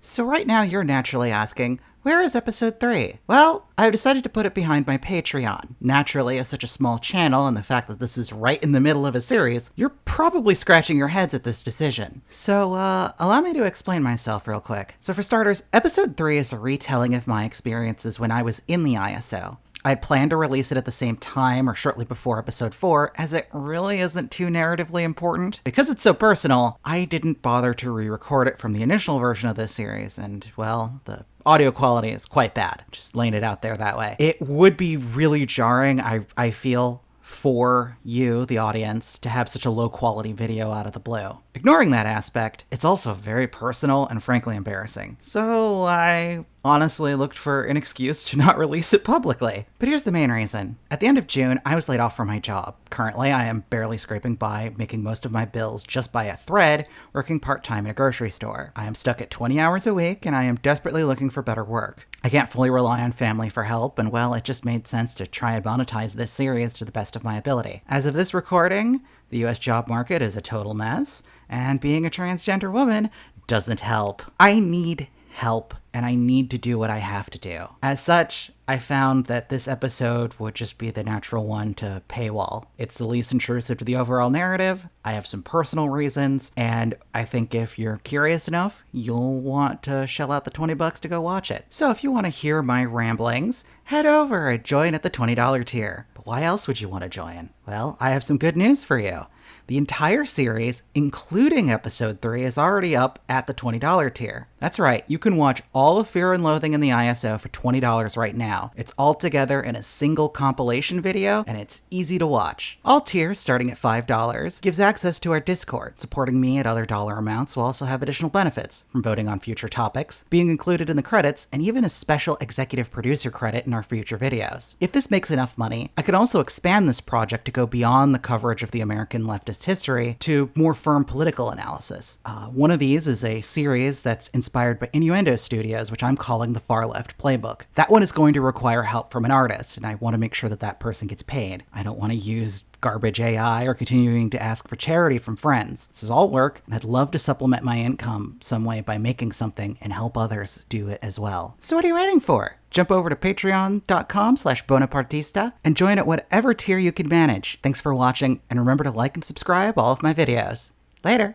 So right now you're naturally asking, where is episode 3? Well, I've decided to put it behind my Patreon. Naturally, as such a small channel and the fact that this is right in the middle of a series, you're probably scratching your heads at this decision. So, allow me to explain myself real quick. So for starters, episode 3 is a retelling of my experiences when I was in the ISO. I had planned to release it at the same time or shortly before episode 4, as it really isn't too narratively important. Because it's so personal, I didn't bother to re-record it from the initial version of this series, and, well, the audio quality is quite bad. Just laying it out there that way. It would be really jarring, I feel, for you, the audience, to have such a low-quality video out of the blue. Ignoring that aspect, it's also very personal and frankly embarrassing. So I honestly looked for an excuse to not release it publicly. But here's the main reason. At the end of June, I was laid off from my job. Currently, I am barely scraping by, making most of my bills just by a thread, working part-time in a grocery store. I am stuck at 20 hours a week, and I am desperately looking for better work. I can't fully rely on family for help, and well, it just made sense to try and monetize this series to the best of my ability. As of this recording, the US job market is a total mess, and being a transgender woman doesn't help. I need help, and I need to do what I have to do. As such, I found that this episode would just be the natural one to paywall. It's the least intrusive to the overall narrative, I have some personal reasons, and I think if you're curious enough, you'll want to shell out the $20 to go watch it. So if you want to hear my ramblings, head over and join at the $20 tier. But why else would you want to join? Well, I have some good news for you. The entire series, including episode 3, is already up at the $20 tier. That's right, you can watch all of Fear and Loathing in the ISO for $20 right now. It's all together in a single compilation video, and it's easy to watch. All tiers, starting at $5, gives access to our Discord. Supporting me at other dollar amounts will also have additional benefits, from voting on future topics, being included in the credits, and even a special executive producer credit in our future videos. If this makes enough money, I can also expand this project to go beyond the coverage of the American leftist history to more firm political analysis. One of these is a series that's inspired by Innuendo Studios, which I'm calling the Far Left Playbook. That one is going to require help from an artist, and I want to make sure that that person gets paid. I don't want to use garbage AI or continuing to ask for charity from friends. This is all work, and I'd love to supplement my income some way by making something and help others do it as well. So what are you waiting for? Jump over to patreon.com/bonapartista and join at whatever tier you can manage. Thanks for watching, and remember to like and subscribe all of my videos. Later!